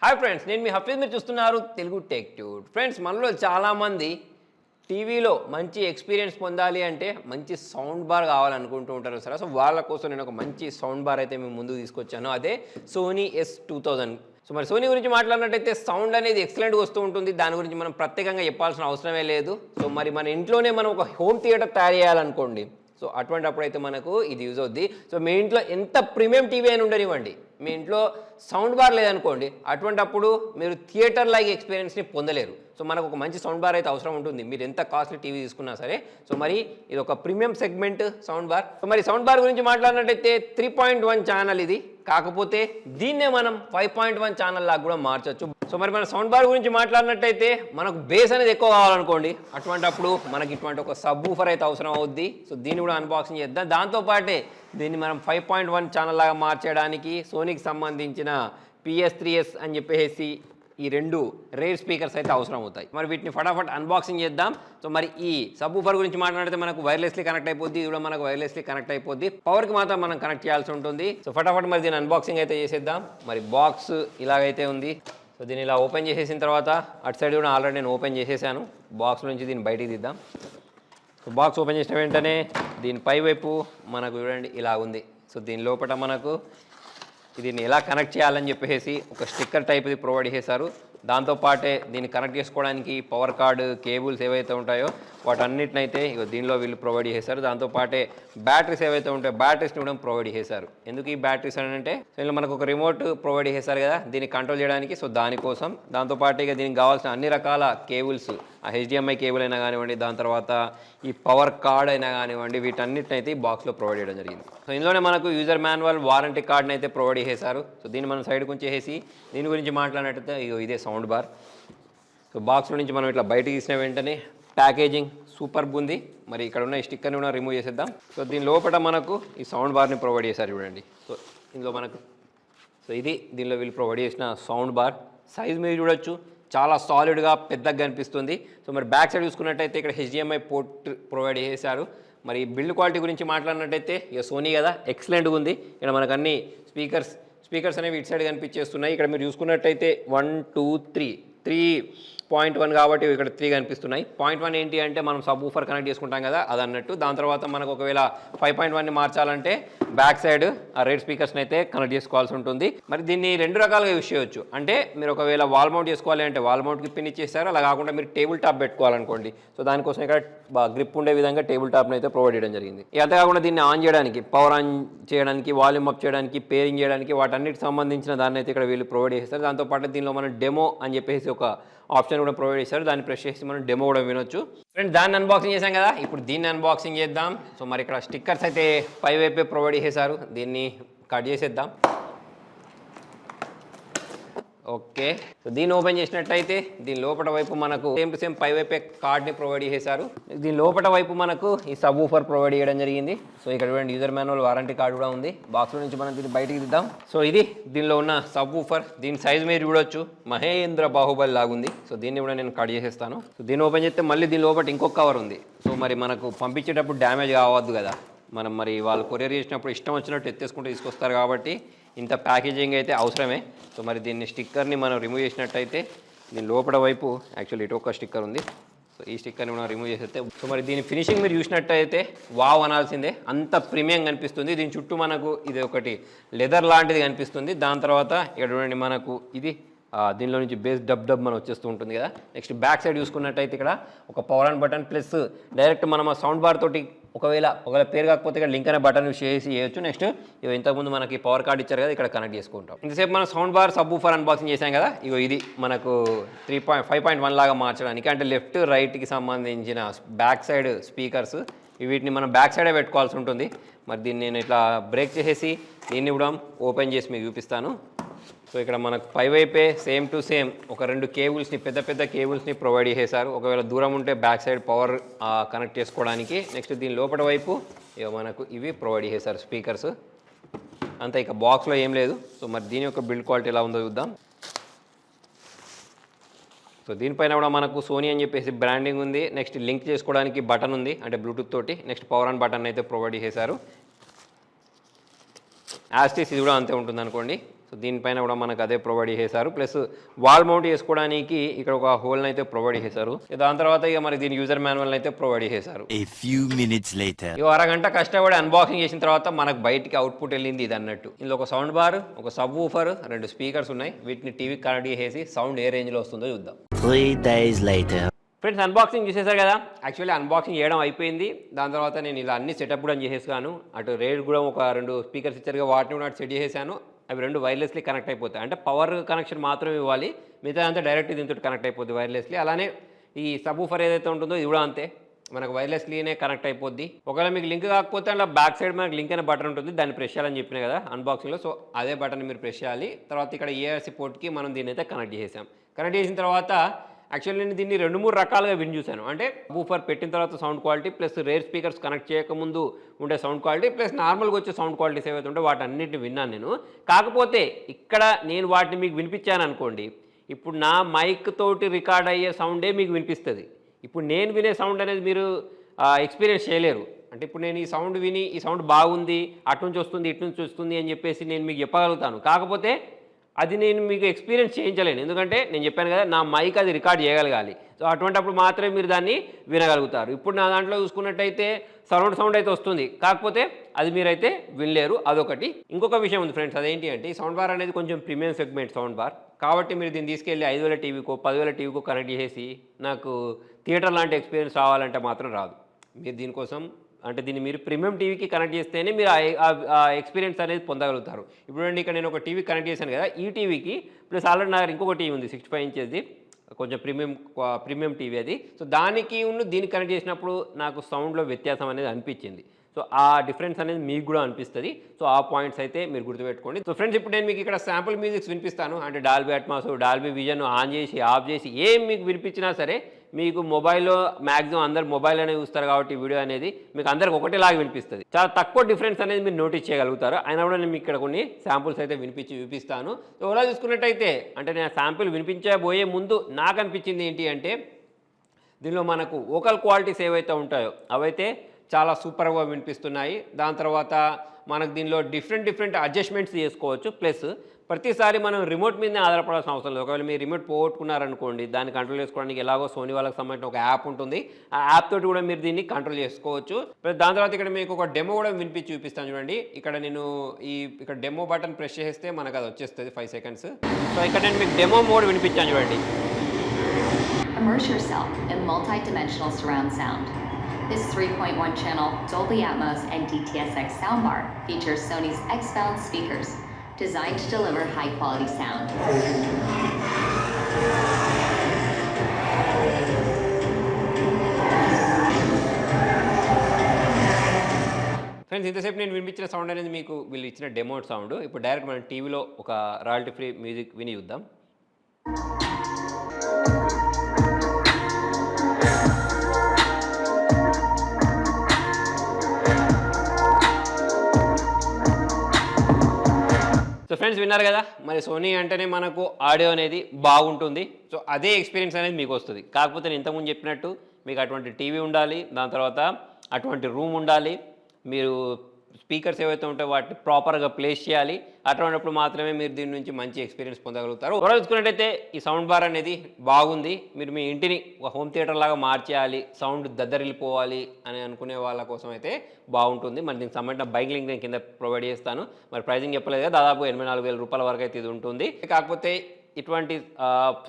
Hi friends, నేను మీ హఫీజ్. మీరు చూస్తున్నారు తెలుగు టెక్ ట్యూడ్. ఫ్రెండ్స్, మనలో చాలామంది టీవీలో మంచి ఎక్స్పీరియన్స్ పొందాలి అంటే మంచి సౌండ్ బార్ కావాలనుకుంటూ ఉంటారు సార్. సో వాళ్ళ కోసం నేను ఒక మంచి సౌండ్ బార్ అయితే మేము ముందుకు తీసుకొచ్చాను. అదే సోనీ HT-S2000. సో మరి సోనీ గురించి మాట్లాడినట్టయితే సౌండ్ అనేది ఎక్సలెంట్గా వస్తూ ఉంటుంది. దాని గురించి మనం ప్రత్యేకంగా చెప్పాల్సిన అవసరమే లేదు. సో మరి మన ఇంట్లోనే మనం ఒక హోమ్ థియేటర్ తయారు చేయాలనుకోండి, సో అటువంటి అప్పుడైతే మనకు ఇది యూజ్ అవుద్ది. సో మీ ఇంట్లో ఎంత ప్రీమియం టీవీ అని ఉండనివ్వండి, మీ ఇంట్లో సౌండ్ బార్ లేదనుకోండి, అటువంటి అప్పుడు మీరు థియేటర్ లైక్ ఎక్స్పీరియన్స్ని పొందలేరు. సో మనకు ఒక మంచి సౌండ్ బార్ అయితే అవసరం ఉంటుంది, మీరు ఎంత కాస్ట్లీ టీవీ తీసుకున్నా సరే. సో మరి ఇది ఒక premium segment sound bar. So మరి సౌండ్ బార్ గురించి మాట్లాడినట్టయితే 3.1 ఛానల్ ఇది, కాకపోతే దీన్నే మనం 5.1 ఛానల్ లాగా కూడా మార్చవచ్చు. సో మరి మన సౌండ్ బార్ గురించి మాట్లాడినట్టయితే మనకు బేస్ అనేది ఎక్కువ కావాలనుకోండి, అటువంటి అప్పుడు మనకి ఇటువంటి ఒక సబ్ ఊఫర్ అయితే అవసరం అవుద్ది. సో దీన్ని కూడా అన్బాక్సింగ్ చేద్దాం. దాంతోపాటే దీన్ని మనం 5.1 ఛానల్ లాగా మార్చడానికి సోనీకి సంబంధించిన PS3S అని చెప్పేసి ఈ రెండు రేర్ స్పీకర్స్ అయితే అవసరం అవుతాయి. మరి వీటిని ఫటాఫట్ అన్బాక్సింగ్ చేద్దాం. సో మరి ఈ సబ్ ఊఫర్ గురించి మాట్లాడితే మనకు వైర్లెస్లీ కనెక్ట్ అయిపోద్ది, ఇది కూడా మనకు వైర్లెస్లీ కనెక్ట్ అయిపోద్ది. పవర్కి మాత్రం మనం కనెక్ట్ చేయాల్సి ఉంటుంది. సో ఫటాఫట్ మరి దీన్ని అన్బాక్సింగ్ అయితే చేసేద్దాం. మరి బాక్స్ ఇలాగైతే ఉంది. సో దీన్ని ఇలా ఓపెన్ చేసేసిన తర్వాత అటు సైడ్ కూడా ఆల్రెడీ నేను ఓపెన్ చేసేసాను. బాక్స్ నుంచి దీన్ని బయటికి తీద్దాం. సో బాక్స్ ఓపెన్ చేసిన వెంటనే దీని పై వైపు మనకు చూడండి ఇలా ఉంది. సో దీని లోపల మనకు దీన్ని ఎలా కనెక్ట్ చేయాలని చెప్పేసి ఒక స్టిక్కర్ టైప్ ఇది ప్రొవైడ్ చేశారు. దాంతోపాటే దీన్ని కనెక్ట్ చేసుకోవడానికి పవర్ కార్డు కేబుల్స్ ఏవైతే ఉంటాయో వాటన్నిటినైతే దీనిలో వీళ్ళు ప్రొవైడ్ చేశారు. దాంతోపాటే బ్యాటరీస్ ఏవైతే ఉంటాయో బ్యాటరీస్ని కూడా ప్రొవైడ్ చేశారు. ఎందుకు ఈ బ్యాటరీస్ అని అంటే, దీనిలో మనకు ఒక రిమోట్ ప్రొవైడ్ చేశారు కదా దీన్ని కంట్రోల్ చేయడానికి. సో దానికోసం దాంతోపాటు ఇక దీనికి కావాల్సిన అన్ని రకాల కేబుల్స్, ఆ HDMI కేబుల్ అయినా కానివ్వండి, దాని తర్వాత ఈ పవర్ కార్డ్ అయినా కానివ్వండి, వీటన్నిటిని అయితే ఈ బాక్స్లో ప్రొవైడ్ చేయడం జరిగింది. సో ఇందులోనే మనకు యూజర్ మాన్యువల్, వారంటీ కార్డ్ని అయితే ప్రొవైడ్ చేశారు. సో దీన్ని మనం సైడ్కి ఉంచేసి దీని గురించి మాట్లాడినట్టయితే ఇదే సౌండ్ బార్. సో బాక్స్లో నుంచి మనం ఇట్లా బయటకు తీసిన వెంటనే ప్యాకేజింగ్ సూపర్బ్ ఉంది. మరి ఇక్కడ ఉన్న ఈ స్టిక్కర్ని కూడా రిమూవ్ చేసేద్దాం. సో దీని లోపల మనకు ఈ సౌండ్ బార్ని ప్రొవైడ్ చేశారు చూడండి. సో ఇందులో మనకు ఇది దీనిలో వీళ్ళు ప్రొవైడ్ చేసిన సౌండ్ బార్. సైజ్ మీరు చూడొచ్చు, చాలా సాలిడ్గా పెద్దగా కనిపిస్తుంది. సో మరి బ్యాక్ సైడ్ చూసుకున్నట్టయితే ఇక్కడ HDMI పోర్ట్ ప్రొవైడ్ చేశారు. మరి బిల్డ్ క్వాలిటీ గురించి మాట్లాడినట్టయితే ఇక సోనీ కదా ఎక్సలెంట్గా ఉంది. ఇక్కడ మనకు అన్ని స్పీకర్స్ అనేవి ఇటు సైడ్ కనిపించేస్తున్నాయి. ఇక్కడ మీరు చూసుకున్నట్టయితే 1 2 3.1 కాబట్టి ఇక్కడ 3 కనిపిస్తున్నాయి. 0.1 ఏంటి అంటే మనం సబ్ ఊఫర్ కనెక్ట్ చేసుకుంటాం కదా అది అన్నట్టు. దాని తర్వాత మనకు ఒకవేళ 5.1ని మార్చాలంటే బ్యాక్ సైడ్ ఆ రేడ్ స్పీకర్స్ని అయితే కనెక్ట్ చేసుకోవాల్సి ఉంటుంది. మరి దీన్ని రెండు రకాలుగా యూజ్ చేయొచ్చు. అంటే మీరు ఒకవేళ వాల్ మౌంట్ చేసుకోవాలి అంటే వాల్ మౌంట్కి పిన్ ఇచ్చేస్తారు. అలా కాకుండా మీరు టేబుల్ టాప్ పెట్టుకోవాలనుకోండి, సో దానికోసం ఇక్కడ గ్రిప్ ఉండే విధంగా టేబుల్ టాప్ని అయితే ప్రొవైడ్ చేయడం జరిగింది. అంతేకాకుండా దీన్ని ఆన్ చేయడానికి, పవర్ ఆన్ చేయడానికి, వాల్యూమ్ అప్ చేయడానికి, పేరింగ్ చేయడానికి వాటన్నిటికి సంబంధించిన దాన్ని అయితే ఇక్కడ వీళ్ళు ప్రొవైడ్ చేస్తారు. దాంతోపాటు దీనిలో మనం డెమో అని చెప్పేసి ఒక ఆప్షన్ కూడా ప్రొవైడ్ చేశారు. దాన్ని ప్రెస్ చేసి మనం డెమో కూడా వినొచ్చు. ఫ్రెండ్స్, దాన్ని అన్బాక్సింగ్ చేశాం కదా, ఇప్పుడు దీన్ని అన్బాక్సింగ్ చేద్దాం. సో మరి ఇక్కడ స్టిక్కర్స్ అయితే పై వైపే ప్రొవైడ్ చేశారు. దీన్ని కట్ చేసేద్దాం. ఓకే, సో దీన్ని ఓపెన్ చేసినట్టయితే దీని లోపల వైపు మనకు సేమ్ టు సేమ్ పై వైపే కార్డ్ని ప్రొవైడ్ చేశారు. దీని లోపల వైపు మనకు ఈ సబ్ ఊఫర్ ప్రొవైడ్ చేయడం జరిగింది. సో ఇక్కడ చూడండి యూజర్ మాన్యువల్, వారంటీ కార్డు కూడా ఉంది. బాక్స్లో నుంచి మనం దీన్ని బయటికి దిద్దాం. సో ఇది దీనిలో ఉన్న సబ్ ఊఫర్. దీని సైజ్ మీరు చూడొచ్చు, మహేంద్ర బాహుబలి లాగుంది. సో దీన్ని కూడా నేను కట్ చేసేస్తాను. సో దీన్ని ఓపెన్ చేస్తే మళ్ళీ దీని లోపల ఇంకొక కవర్ ఉంది. సో మరి మనకు పంపించేటప్పుడు డ్యామేజ్ కావద్దు కదా, మనం మరి వాళ్ళు కొరియర్ చేసినప్పుడు ఇష్టం వచ్చినట్టు ఎత్తేసుకుంటూ తీసుకొస్తారు కాబట్టి ఇంత ప్యాకేజింగ్ అయితే అవసరమే. సో మరి దీన్ని స్టిక్కర్ని మనం రిమూవ్ చేసినట్టయితే దీని లోపల వైపు యాక్చువల్లీ ఇటు ఒక స్టిక్కర్ ఉంది. సో ఈ స్టిక్కర్ని మనం రిమూవ్ చేసేస్తే సో మరి దీని ఫినిషింగ్ మీరు చూసినట్టయితే వావ్ అనాల్సిందే, అంత ప్రీమియం కనిపిస్తుంది. దీని చుట్టూ మనకు ఇది ఒకటి లెదర్ లాంటిది కనిపిస్తుంది. దాని తర్వాత ఇక్కడ చూడండి మనకు ఇది దీనిలో నుంచి బేస్ డబ్ మనం వచ్చేస్తూ ఉంటుంది కదా. నెక్స్ట్ బ్యాక్ సైడ్ చూసుకున్నట్టయితే ఇక్కడ ఒక power on button plus direct మనం ఆ సౌండ్ బార్ తోటి ఒకవేళ పేరు కాకపోతే ఇక్కడ లింక్ అనే బటన్ యూస్ చేసి చేయొచ్చు. నెక్స్ట్ ఇంతకుముందు మనకి పవర్ కార్డ్ ఇచ్చారు కదా, ఇక్కడ కనెక్ట్ చేసుకుంటాం. ఇంతసేపు మనం sound bar sub woofer unboxing చేసాం కదా, ఇది మనకు 5.1 లాగా మార్చడానికి, అంటే లెఫ్ట్ రైట్కి సంబంధించిన బ్యాక్ సైడ్ స్పీకర్స్. వీటిని మనం బ్యాక్ సైడే పెట్టుకోవాల్సి ఉంటుంది. మరి దీన్ని నేను ఇట్లా బ్రేక్ చేసేసి దీన్ని కూడా ఓపెన్ చేసి మీకు చూపిస్తాను. సో ఇక్కడ మనకు పై వైపే సేమ్ టు సేమ్ ఒక రెండు కేబుల్స్ని, పెద్ద కేబుల్స్ని ప్రొవైడ్ చేశారు. ఒకవేళ దూరం ఉంటే బ్యాక్ సైడ్ పవర్ కనెక్ట్ చేసుకోవడానికి. నెక్స్ట్ దీని లోపల వైపు మనకు ఇవి ప్రొవైడ్ చేశారు స్పీకర్స్. అంతా ఇక బాక్స్లో ఏం లేదు. సో మరి దీని యొక్క బిల్డ్ క్వాలిటీ ఎలా ఉందో చూద్దాం. సో దీనిపైన కూడా మనకు సోనీ అని చెప్పేసి బ్రాండింగ్ ఉంది. నెక్స్ట్ లింక్ చేసుకోవడానికి బటన్ ఉంది, అంటే బ్లూటూత్ తోటి. నెక్స్ట్ పవర్ ఆన్ బటన్ అయితే ప్రొవైడ్ చేశారు. యాస్టీస్ ఇది కూడా అంతే ఉంటుంది అనుకోండి. సో దీనిపైన కూడా మనకు అదే ప్రొవైడ్ చేశారు. ప్లస్ వాల్ మౌంట్ చేసుకోవడానికి ఇక్కడ ఒక హోల్ని అయితే ప్రొవైడ్ చేశారు. దాని తర్వాత ఇక మనకి దీని యూజర్ మాన్యువల్ అయితే ప్రొవైడ్ చేశారు. ఇక అరగంట కష్టపడి అన్బాక్సింగ్ చేసిన తర్వాత మనకు బయటికి అవుట్పుట్ వెళ్ళింది ఇది అన్నట్టు. ఇందులో ఒక సౌండ్ బార్, ఒక సబ్ వూఫర్, 2 స్పీకర్స్ ఉన్నాయి. వీటిని టీవీ కనెక్ట్ చేసి సౌండ్ ఏ రేంజ్లో వస్తుందో చూద్దాం. 3 days later. ఫ్రెండ్స్, అన్బాక్సింగ్ చేసేసారు కదా. యాక్చువల్లీ అన్బాక్సింగ్ చేయడం అయిపోయింది. దాని తర్వాత నేను ఇలా అన్ని సెటప్ కూడా చేసేసాను. అటు రేట్ కూడా ఒక 2 స్పీకర్స్ ఇచ్చారుగా, వాటిని కూడా సెట్ చేసేసాను. అవి 2 వైర్లెస్లీ కనెక్ట్ అయిపోతాయి. అంటే పవర్ కనెక్షన్ మాత్రమే ఇవ్వాలి, మిగతా అంతా డైరెక్ట్ దీంతో కనెక్ట్ అయిపోద్ది వైర్లెస్లీ. అలానే ఈ సబ్వూఫర్ ఏదైతే ఉంటుందో ఇది కూడా అంతే, మనకు వైర్లెస్లీనే కనెక్ట్ అయిపోద్ది. ఒకవేళ మీకు లింక్ కాకపోతే అలా బ్యాక్ సైడ్ మనకు లింక్ అనే బటన్ ఉంటుంది, దాన్ని ప్రెస్ చేయాలని చెప్పిన కదా అన్బాక్సింగ్లో. సో అదే బటన్ మీరు ప్రెస్ చేయాలి. తర్వాత ఇక్కడ ఏఆర్సీ పోర్ట్కి మనం దీన్ని అయితే కనెక్ట్ చేసాం. కనెక్ట్ చేసిన తర్వాత యాక్చువల్లీ నేను దీన్ని 2-3 రకాలుగా విని చూశాను. అంటే బూఫర్ పెట్టిన తర్వాత sound quality, plus rear speakers connect చేయకముందు ఉండే సౌండ్ క్వాలిటీ, ప్లస్ నార్మల్గా వచ్చే సౌండ్ క్వాలిటీస్ ఏవైతే ఉంటే వాటన్నిటిని విన్నాను నేను. కాకపోతే ఇక్కడ నేను వాటిని మీకు వినిపించాను అనుకోండి, ఇప్పుడు నా మైక్ తోటి రికార్డ్ అయ్యే సౌండే మీకు వినిపిస్తుంది. ఇప్పుడు నేను వినే సౌండ్ అనేది మీరు ఎక్స్పీరియన్స్ చేయలేరు. అంటే ఇప్పుడు నేను ఈ సౌండ్ విని ఈ సౌండ్ బాగుంది, అటు నుంచి వస్తుంది ఇటు నుంచి వస్తుంది అని చెప్పేసి నేను మీకు చెప్పగలుగుతాను. కాకపోతే అది నేను మీకు ఎక్స్పీరియన్స్ చేయించలేను, ఎందుకంటే నేను చెప్పాను కదా నా మైక్ అది రికార్డ్ చేయగలగాలి. సో అటువంటిప్పుడు మాత్రమే మీరు దాన్ని వినగలుగుతారు. ఇప్పుడు నా దాంట్లో చూసుకున్నట్టయితే సౌండ్ అయితే వస్తుంది, కాకపోతే అది మీరైతే వినలేరు, అదొకటి. ఇంకొక విషయం ఉంది ఫ్రెండ్స్, అదేంటి అంటే ఈ సౌండ్ బార్ అనేది కొంచెం ప్రీమియం సెగ్మెంట్ సౌండ్ బార్ కాబట్టి మీరు దీన్ని తీసుకెళ్ళి 5,000 టీవీకో 10,000 టీవీకో కనెక్ట్ చేసి నాకు థియేటర్ లాంటి ఎక్స్పీరియన్స్ రావాలంటే మాత్రం రాదు. మీరు దీనికోసం అంటే దీన్ని మీరు ప్రీమియం టీవీకి కనెక్ట్ చేస్తేనే మీరు ఆ ఎక్స్పీరియన్స్ అనేది పొందగలుగుతారు. ఇప్పుడు ఇక్కడ నేను ఒక టీవీ కనెక్ట్ చేశాను కదా, ఈ టీవీకి ప్లస్ ఆల్రెడీ నాకు ఇంకొక టీవీ ఉంది 65 ఇంచెస్ది, కొంచెం ప్రీమియం టీవీ అది. సో దానికి దీనికి కనెక్ట్ చేసినప్పుడు నాకు సౌండ్లో వ్యత్యాసం అనేది అనిపించింది. సో ఆ డిఫరెన్స్ అనేది మీకు కూడా అనిపిస్తుంది. సో ఆ పాయింట్స్ అయితే మీరు గుర్తుపెట్టుకోండి. సో ఫ్రెండ్స్, ఇప్పుడు నేను మీకు ఇక్కడ శాంపుల్ మ్యూజిక్స్ వినిపిస్తాను. అంటే Dolby Atmos, Dolby vision on చేసి ఆఫ్ చేసి ఏం మీకు వినిపించినా సరే మీకు మొబైల్లో మ్యాక్సిమం అందరు మొబైల్ అనేది చూస్తారు కాబట్టి వీడియో అనేది మీకు అందరికి ఒకటేలాగా వినిపిస్తుంది. చాలా తక్కువ డిఫరెన్స్ అనేది మీరు నోటీస్ చేయగలుగుతారు. అయినా కూడా నేను మీకు ఇక్కడ కొన్ని శాంపుల్స్ అయితే చూపిస్తాను. సో ఇలా చూసుకున్నట్టయితే అంటే నేను శాంపుల్ వినిపించబోయే ముందు నాకు అనిపించింది ఏంటి అంటే దీనిలో మనకు వోకల్ క్వాలిటీస్ ఏవైతే ఉంటాయో అవైతే చాలా సూపర్గా వినిపిస్తున్నాయి. దాని తర్వాత మనకు దీనిలో డిఫరెంట్ అడ్జస్ట్మెంట్స్ చేసుకోవచ్చు. ప్లస్ ప్రతిసారి మనం రిమోట్ మీదనే ఆధారపడాల్సిన అవసరం లేదు. ఒకవేళ మీరు రిమోట్ పోగొట్టుకున్నారనుకోండి, దాన్ని కంట్రోల్ చేసుకోవడానికి ఎలాగో సోనీ వాళ్ళకి సంబంధించిన ఒక యాప్ ఉంటుంది. ఆ యాప్ తోటి కూడా మీరు దీన్ని కంట్రోల్ చేసుకోవచ్చు. దాని తర్వాత ఇక్కడ మీకు ఒక డెమో కూడా చూపిస్తాను చూడండి. ఇక్కడ నేను ఇక్కడ డెమో బటన్ ప్రెస్ చేస్తే మనకు అది వచ్చేస్తుంది 5 seconds. సో ఇక్కడ నేను మీకు డెమో మోడ్ వినిపించాను చూడండి. Immerse yourself in multi-dimensional surround sound. This 3.1 channel Dolby Atmos and DTSX soundbar features Sony's X-bound speakers designed to deliver high-quality sound. Friends, ఇంతసేపు నేను వినిపించిన సౌండ్ అనేది మీకు వీళ్ళు ఇచ్చిన డెమో సౌండ్. ఇప్పుడు డైరెక్ట్ మనం టీవీలో ఒక రాయల్టీ ఫ్రీ మ్యూజిక్ విని చూద్దాం. సో ఫ్రెండ్స్, విన్నారు కదా, మరి సోనీ అంటేనే మనకు ఆడియో అనేది బాగుంటుంది. సో అదే ఎక్స్పీరియన్స్ అనేది మీకు వస్తుంది. కాకపోతే నేను ఇంతకుముందు చెప్పినట్టు మీకు అటువంటి టీవీ ఉండాలి, దాని తర్వాత అటువంటి రూమ్ ఉండాలి, మీరు స్పీకర్స్ ఏవైతే ఉంటాయో వాటిని ప్రాపర్గా ప్లేస్ చేయాలి. అటువంటిప్పుడు మాత్రమే మీరు దీని నుంచి మంచి ఎక్స్పీరియన్స్ పొందగలుగుతారు. ఓవరాల్ చూసుకున్నట్టయితే ఈ సౌండ్ బార్ అనేది బాగుంది. మీరు మీ ఇంటిని ఒక హోమ్ థియేటర్ లాగా మార్చేయాలి, సౌండ్ దద్దరిల్లిపోవాలి అని అనుకునే వాళ్ళ కోసం అయితే బాగుంటుంది. మరి దీనికి సంబంధించిన బైక్ లింక్ నేను కింద ప్రొవైడ్ చేస్తాను. మరి ప్రైజింగ్ చెప్పలేదు కదా, దాదాపు 84,000 రూపాయల వరకు అయితే ఇది ఉంటుంది. కాకపోతే ఇటువంటి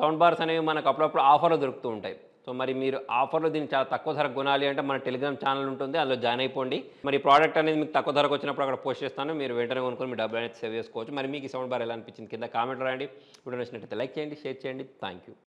సౌండ్ బార్స్ అనేవి మనకు అప్పుడప్పుడు ఆఫర్లో దొరుకుతూ ఉంటాయి. సో మరి మీరు ఆఫర్లో దీన్ని చాలా తక్కువ ధరకు కొనాలి అంటే మన టెలిగ్రామ్ ఛానల్ ఉంటుంది, అందులో జాయిన్ అయిపోండి. మరి ప్రోడక్ట్ అనేది మీకు తక్కువ ధరకు వచ్చినప్పుడు అక్కడ పోస్ట్ చేస్తాను, మీరు వెంటనే కొనుక్కొని మీ డబ్బులు అనేది సేవ్ చేసుకోవచ్చు. మరి మీకు ఈ సౌండ్ బార్ ఎలా అనిపించింది కింద కామెంట్ రాయండి. వీడియో నచ్చినట్లయితే లైక్ చేయండి, షేర్ చేయండి. Thank you.